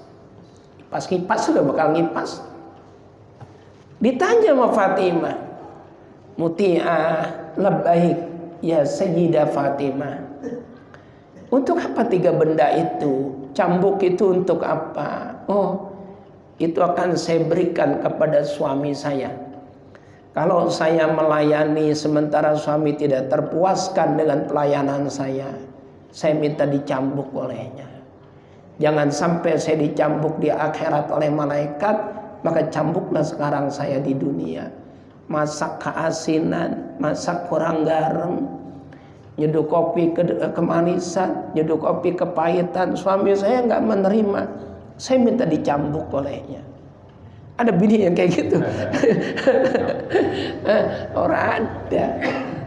Kipas sudah bakal ngipas. Ditanya sama Fatimah, "Muti'ah, labbaik ya Sayyidah Fatimah. Untuk apa 3 benda itu? Cambuk itu untuk apa?" "Oh, itu akan saya berikan kepada suami saya. Kalau saya melayani sementara suami tidak terpuaskan dengan pelayanan saya minta dicambuk olehnya. Jangan sampai saya dicambuk di akhirat oleh malaikat, maka cambuklah sekarang saya di dunia. Masak keasinan, masak kurang garam, nyeduh kopi kemanisan, nyeduh kopi kepahitan, suami saya nggak menerima, saya minta dicambuk olehnya." Ada bini yang kayak gitu. Orang ada,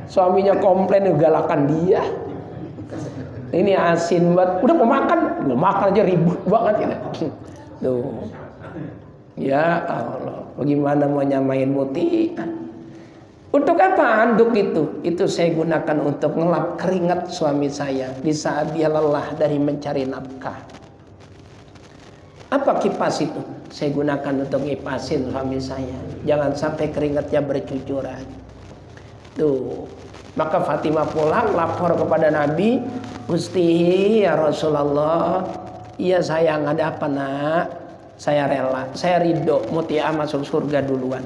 suaminya komplain, galakan dia. Ini asin banget, udah mau makan, nggak makan aja ribut banget gitu. Tuh. Ya Allah, bagaimana mau nyamain Muti'ah? Untuk apa handuk itu? Itu saya gunakan untuk ngelap keringat suami saya di saat dia lelah dari mencari nafkah. Apa kipas itu? Saya gunakan untuk ngipasin suami saya, jangan sampai keringatnya bercucuran. Tuh. Maka Fatimah pulang lapor kepada Nabi, "Gusti ya Rasulullah, iya sayang, ada apa nak? Saya rela, saya ridho Muti'ah masuk surga duluan.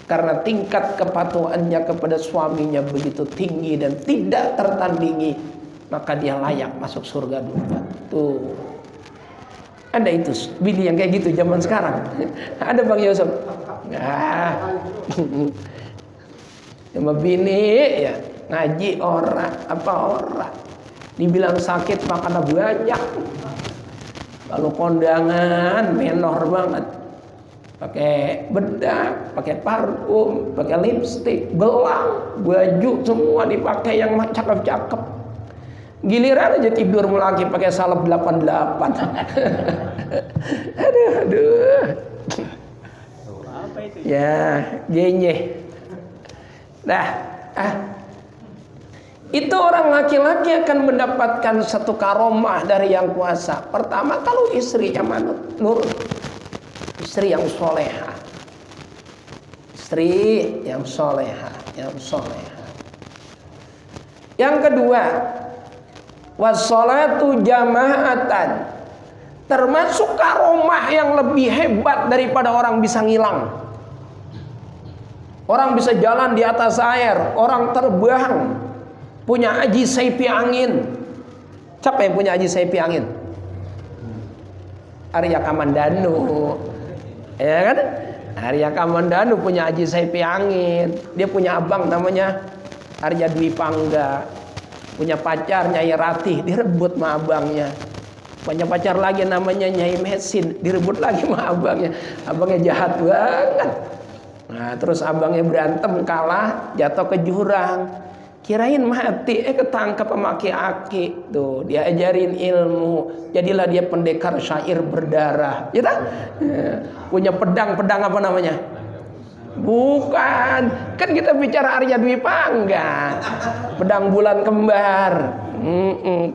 Karena tingkat kepatuhannya kepada suaminya begitu tinggi dan tidak tertandingi, maka dia layak masuk surga duluan." Tuh. Ada itu bini yang kayak gitu zaman sekarang. Ada Bang Yusuf? Nah. Sama bini ya ngaji orang dibilang sakit makan banyak. Kalau kondangan menor banget, pakai bedak, pakai parfum, pakai lipstik, belang, baju semua dipakai yang cakep-cakep. Giliran aja tidur lagi pakai salep 88. aduh. Apa itu? Ya, genye. Nah, itu orang laki-laki akan mendapatkan satu karomah dari yang kuasa. Pertama, kalau istri yang nurut, istri yang soleha, yang soleha. Yang kedua, wassalatu jama'atan, termasuk karomah yang lebih hebat daripada orang bisa ngilang. Orang bisa jalan di atas air, orang terbang, punya aji saipi angin. Siapa yang punya aji saipi angin? Arya Kamandanu, ya kan? Arya Kamandanu punya aji saipi angin. Dia punya abang namanya Arya Dwi Pangga, punya pacar Nyai Ratih, direbut sama abangnya. Punya pacar lagi namanya Nyai Mesin, direbut lagi sama abangnya. Abangnya jahat banget. Nah, terus abangnya berantem, kalah, jatuh ke jurang. Kirain mati, ketangkap sama aki-aki. Tuh, dia ajarin ilmu. Jadilah dia pendekar syair berdarah. Ya tak? Punya pedang apa namanya? Bukan. Kan kita bicara Arya Dwi Pangga. Pedang bulan kembar.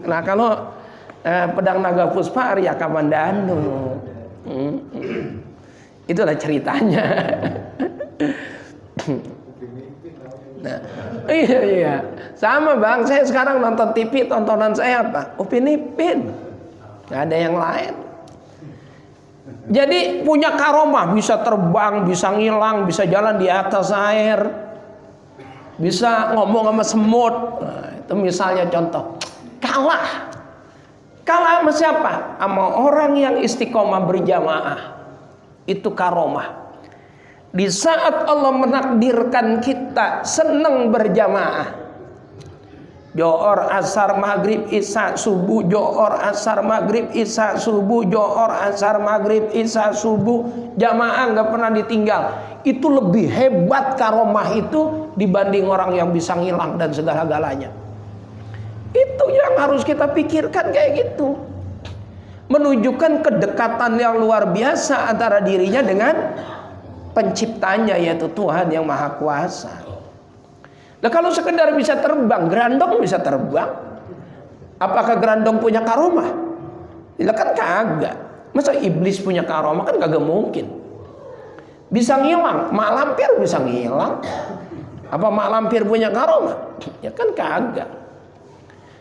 Nah, kalau pedang naga puspa Arya Kamandanu. Itulah ceritanya. Nah, iya. Sama bang, saya sekarang nonton TV, tontonan saya apa? Upin Ipin. Gak ada yang lain. Jadi punya karomah, bisa terbang, bisa ngilang, bisa jalan di atas air, bisa ngomong sama semut. Nah, itu misalnya contoh. Kalah sama siapa? Sama orang yang istiqomah berjamaah. Itu karomah. Di saat Allah menakdirkan kita senang berjamaah, Johor, asar, maghrib, isya, subuh, Johor, asar, maghrib, isya, subuh, Johor, asar, maghrib, isya, subuh, jamaah nggak pernah ditinggal. Itu lebih hebat karomah itu dibanding orang yang bisa ngilang dan segala-galanya. Itu yang harus kita pikirkan kayak gitu. Menunjukkan kedekatan yang luar biasa antara dirinya dengan penciptanya, yaitu Tuhan yang Maha Kuasa. Nah, kalau sekedar bisa terbang, gerandong bisa terbang. Apakah gerandong punya karomah? Ya kan kagak. Masa iblis punya karomah? Kan kagak mungkin. Bisa ngilang, mak lampir bisa ngilang. Apa mak lampir punya karomah? Ya kan kagak.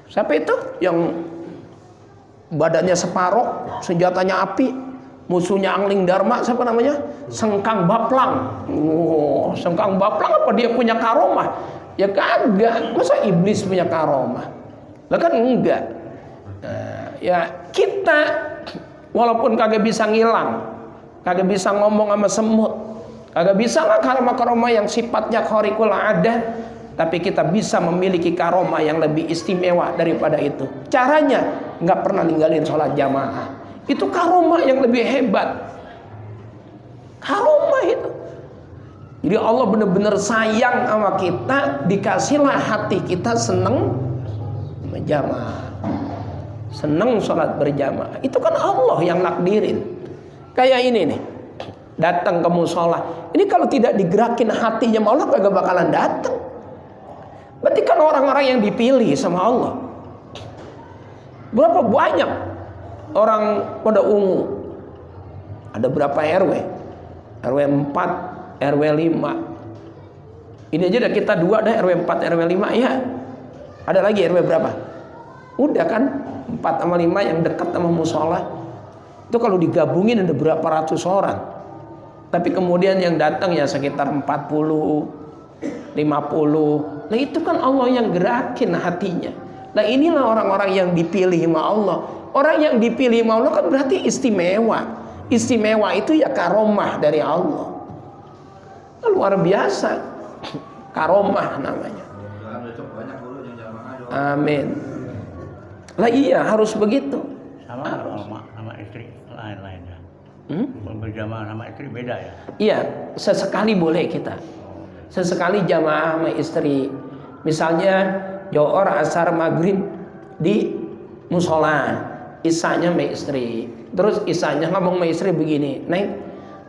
Siapa itu yang badannya separoh, senjatanya api? Musuhnya Angling Dharma, siapa namanya? Sengkang Baplang. Oh, Sengkang Baplang apa dia punya karomah? Ya kagak. Masa iblis punya karomah? Lah kan enggak. Nah, ya kita walaupun kagak bisa ngilang, kagak bisa ngomong sama semut, kagak bisa lah karomah-karomah yang sifatnya khariqul adah, tapi kita bisa memiliki karomah yang lebih istimewa daripada itu. Caranya nggak pernah ninggalin sholat jamaah. Itu karomah yang lebih hebat. Karomah itu. Jadi Allah benar-benar sayang sama kita, dikasihlah hati kita seneng berjamaah, seneng sholat berjamaah. Itu kan Allah yang nakdirin. Kayak ini nih, datang ke musola. Ini kalau tidak digerakin hatinya sama Allah, kagak bakalan datang. Berarti kan orang-orang yang dipilih sama Allah. Berapa banyak orang pada ungu? Ada berapa RW? RW 4, RW 5. Ini aja dah kita 2 dah, RW 4, RW 5 ya. Ada lagi RW berapa? Udah kan 4 sama 5 yang dekat sama musola. Itu kalau digabungin ada berapa ratus orang. Tapi kemudian yang datang ya sekitar 40, 50. Nah itu kan Allah yang gerakin hatinya. Nah inilah orang-orang yang dipilih sama Allah. Orang yang dipilih sama Allah kan berarti istimewa. Istimewa itu ya karomah dari Allah. Luar biasa. Karomah namanya. Amin. Lah iya harus begitu. Sama istri lain-lainnya. Berjamaah sama istri beda ya? Iya, sesekali boleh kita. Sesekali jamaah sama istri. Misalnya Johor, asar, maghrib di musola, isanya sama istri. Terus isanya ngomong sama istri begini, Neng,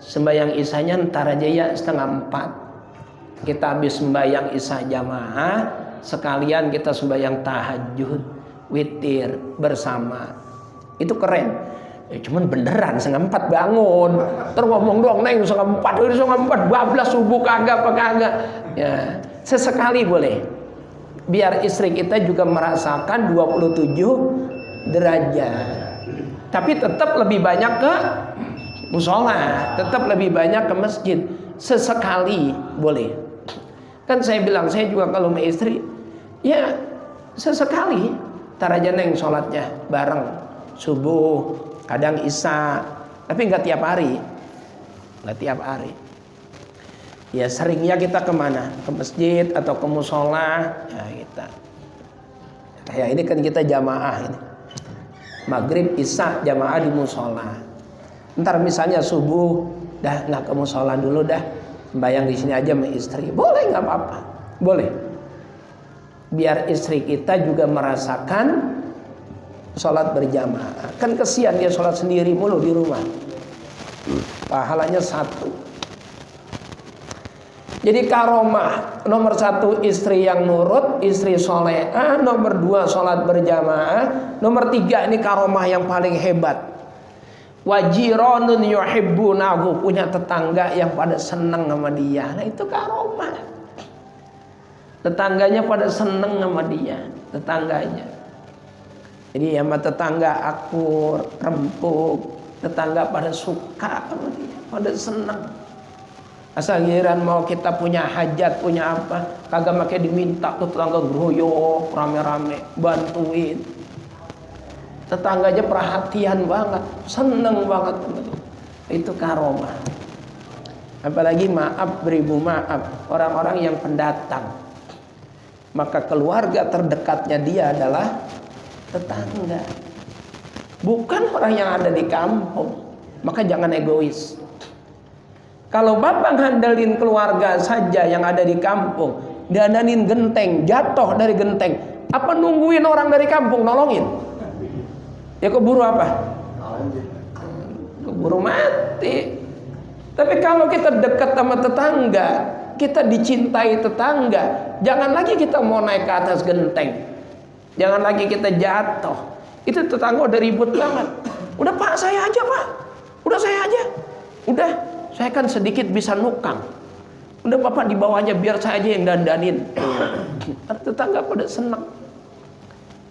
sembahyang isanya ntar aja ya 3:30. Kita habis sembahyang isya jamaah, sekalian kita sembahyang tahajud, witir bersama. Itu keren. Ya, cuman beneran 3:30 bangun. Terus ngomong doang, Neng 3:30 bablas subuh kagak apa kagak. Ya, sesekali boleh. Biar istri kita juga merasakan 27 derajat. Tapi tetap lebih banyak ke musola, tetap lebih banyak ke masjid. Sesekali boleh. Kan saya bilang, saya juga kalau sama istri, ya sesekali. Ntar aja Neng sholatnya bareng subuh, kadang isya, tapi nggak tiap hari, nggak tiap hari. Ya seringnya kita kemana? Ke masjid atau ke musola. Ya kita. Kayak ini kan kita jamaah ini. Maghrib, isya, jamaah di musola. Ntar misalnya subuh, dah nggak ke musola dulu dah. Sembahyang di sini aja sama istri, boleh, nggak apa-apa, boleh. Biar istri kita juga merasakan sholat berjamaah. Kan kesian dia sholat sendiri mulu di rumah, pahalanya 1. Jadi karomah nomor 1 istri yang nurut, istri solehah. Nomor 2 sholat berjamaah. Nomor 3 ini karomah yang paling hebat. Wajironun yuhibbunahu, punya tetangga yang pada seneng sama dia. Nah itu karomah. Tetangganya pada seneng sama dia, tetangganya. Jadi sama tetangga akur, rempuk, tetangga pada suka sama dia, pada seneng. Asal giliran mau kita punya hajat, punya apa, kagak makai diminta tuh tetangga groyok, rame-rame, bantuin. Tetangganya perhatian banget, seneng banget. Itu karomah. Apalagi maaf beribu maaf, orang-orang yang pendatang. Maka keluarga terdekatnya dia adalah tetangga, bukan orang yang ada di kampung. Maka jangan egois. Kalau bapak ngandelin keluarga saja yang ada di kampung, dandanin genteng, jatuh dari genteng, apa nungguin orang dari kampung nolongin? Ya keburu apa? Keburu mati. Tapi kalau kita dekat sama tetangga, kita dicintai tetangga, jangan lagi kita mau naik ke atas genteng, jangan lagi kita jatuh. Itu tetangga udah ribut banget. Udah pak saya aja pak, udah saya aja, udah saya kan sedikit bisa nukang, udah bapak dibawanya biar saya aja yang dandanin. Tetangga pada senang.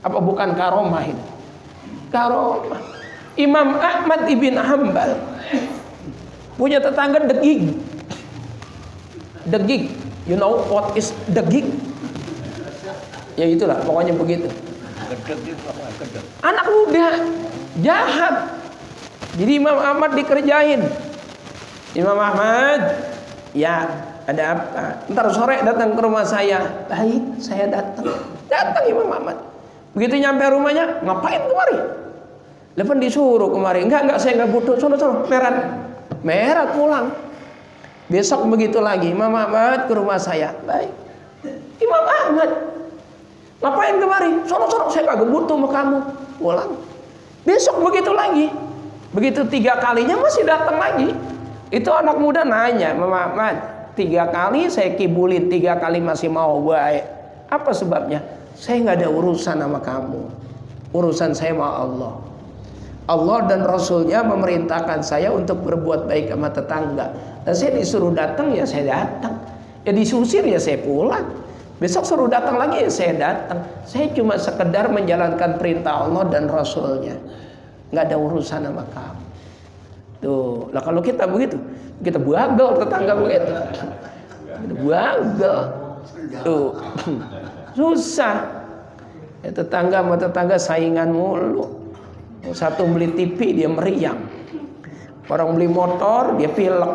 Apa bukan karomah ini? Karomah. Imam Ahmad ibn Hanbal punya tetangga degig. Degig, you know what is degig? Ya itulah, pokoknya begitu. Anak muda, jahat. Jadi Imam Ahmad dikerjain. Imam Ahmad, ya ada apa? Ntar sore datang ke rumah saya. Baik, saya datang. Datang Imam Ahmad. Begitu nyampe rumahnya, ngapain kemari? Lepas disuruh kemari. Enggak, saya enggak butuh. Sono, merat pulang. Besok begitu lagi, Imam Ahmad ke rumah saya. Baik. Imam Ahmad, ngapain kemari? Sono, saya kagak butuh sama kamu. Pulang. Besok begitu lagi. Begitu 3 kalinya masih datang lagi. Itu anak muda nanya, Imam Ahmad, 3 kali saya kibulin, 3 kali masih mau baik. Apa sebabnya? Saya nggak ada urusan sama kamu. Urusan saya sama Allah. Allah dan Rasulnya memerintahkan saya untuk berbuat baik sama tetangga. Dan saya disuruh datang, ya saya datang. Ya disusir, ya saya pulang. Besok suruh datang lagi, ya saya datang. Saya cuma sekedar menjalankan perintah Allah dan Rasulnya. Nggak ada urusan sama kamu. Tuh, lah kalau kita begitu, kita bagel tetangga begitu. Kita bagel. Tuh. Susah. Ya, tetangga sama tetangga saingan mulu. Satu beli TV dia meriang. Orang beli motor dia pilek.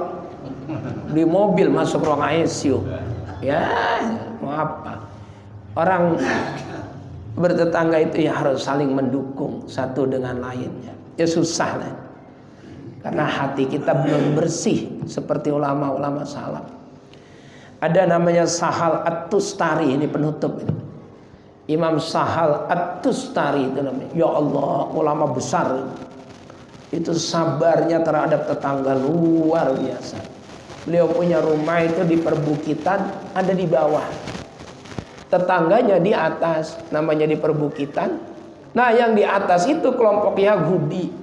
Beli mobil masuk ruang ICU. Ya, mau apa? Orang bertetangga itu ya harus saling mendukung satu dengan lainnya. Ya susah lah. Karena hati kita belum bersih seperti ulama-ulama salaf. Ada namanya Sahal At-Tustari, ini penutup ini. Imam Sahal At-Tustari itu namanya. Ya Allah, ulama besar. Itu sabarnya terhadap tetangga luar biasa. Beliau punya rumah itu di perbukitan, ada di bawah. Tetangganya di atas, namanya di perbukitan. Nah, yang di atas itu kelompok Yahudi.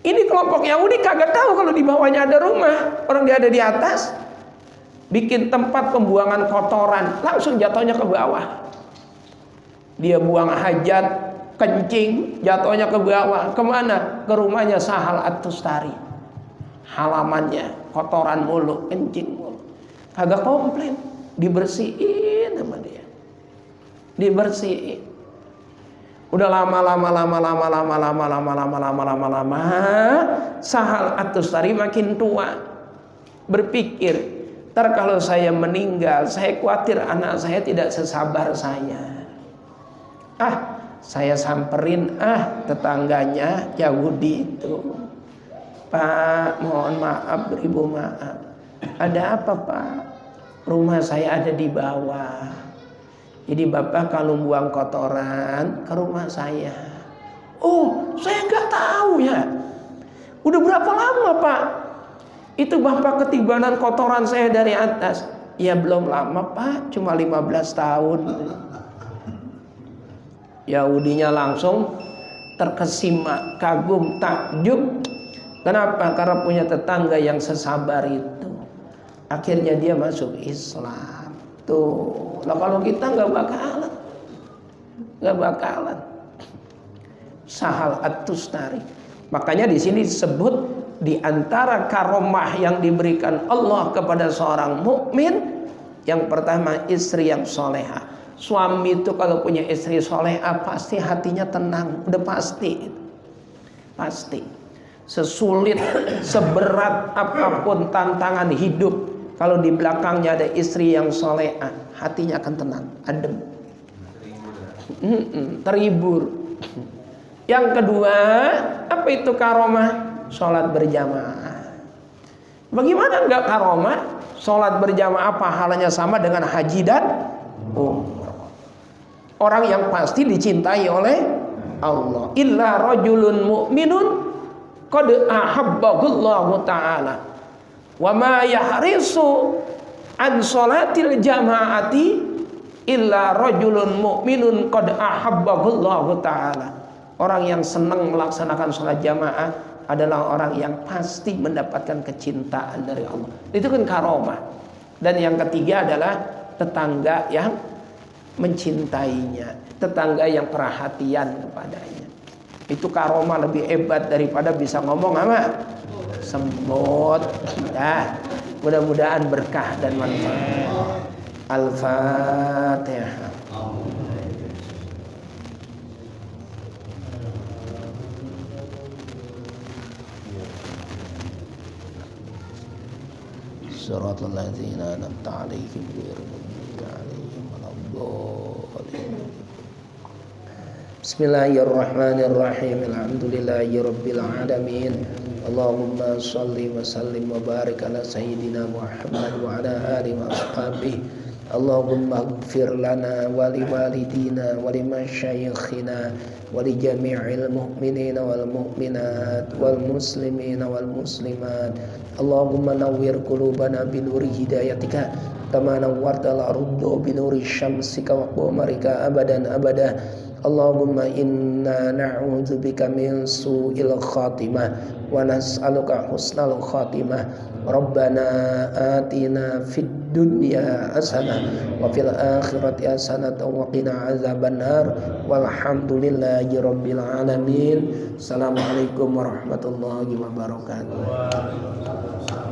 Ini kelompok Yahudi kagak tahu kalau di bawahnya ada rumah. Orang dia ada di atas, bikin tempat pembuangan kotoran, langsung jatuhnya ke bawah. Dia buang hajat, kencing, jatuhnya ke bawah. Kemana? Ke rumahnya Sahal At-Tustari. Halamannya kotoran mulu, kencing mulu. Kagak komplain, dibersihin sama dia. Dibersihin. Udah lama Sahal At-Tustari makin tua. Berpikir, ntar kalau saya meninggal, saya khawatir anak saya tidak sesabar saya. Saya samperin tetangganya Yahudi itu. Pak, mohon maaf, beribu maaf. Ada apa Pak? Rumah saya ada di bawah. Jadi Bapak kalau buang kotoran ke rumah saya. Oh, saya nggak tahu ya. Udah berapa lama Pak? Itu Bapak ketibanan kotoran saya dari atas. Ya belum lama Pak, cuma 15 tahun. Yahudinya langsung terkesima, kagum, takjub. Kenapa? Karena punya tetangga yang sesabar itu. Akhirnya dia masuk Islam. Tuh, nah kalau kita nggak bakalan. Sahal At-Tustari. Makanya di sini disebut di antara karomah yang diberikan Allah kepada seorang mukmin, yang pertama istri yang soleha. Suami itu kalau punya istri soleha pasti hatinya tenang, udah pasti. Sesulit, seberat apapun tantangan hidup, kalau di belakangnya ada istri yang soleha, hatinya akan tenang, adem, terhibur. Yang kedua, apa itu karomah? Sholat berjamaah. Bagaimana enggak karomah? Sholat berjamaah pahalanya sama dengan haji dan umrah. Orang yang pasti dicintai oleh Allah. Illa rajulun mu'minun qad ahabbahullahu ta'ala. Wa ma yahrisu an sholatil jama'ati illa rajulun mu'minun qad ahabbahullahu ta'ala. Orang yang senang melaksanakan sholat jamaah adalah orang yang pasti mendapatkan kecintaan dari Allah. Itu kan karomah. Dan yang ketiga adalah tetangga yang mencintainya, tetangga yang perhatian kepadanya. Itu karomah lebih hebat daripada bisa ngomong sama semut. Nah, mudah-mudahan berkah dan manfaat. Al-Fatihah. Siratal ladzina an'amta 'alaihim ghairil maghdubi 'alaihim waladdallin. Bismillahirrahmanirrahim. Alhamdulillahirabbil alamin. Allahumma shalli wa sallim wa barik ala sayyidina Muhammad wa ala alihi wa ashabihi. Allahumma ighfir lana wa liwalidina wa limasyayikhina wa li jami'il mu'minina wal mu'minat wal muslimina wal muslimat. Allahumma nawwir qulubana bi nuri hidayatika kama nawwarta al-ardha bi nuri syamsika wa qamarika abadan abada. Allahumma inna na'udzubika min su'il khatimah wa nas'aluka husnal khatimah. Rabbana atina fid dunya hasanah wa fil akhirati hasanah wa qina azabannar. Walhamdulillahi rabbil alamin. Assalamualaikum warahmatullahi wabarakatuh.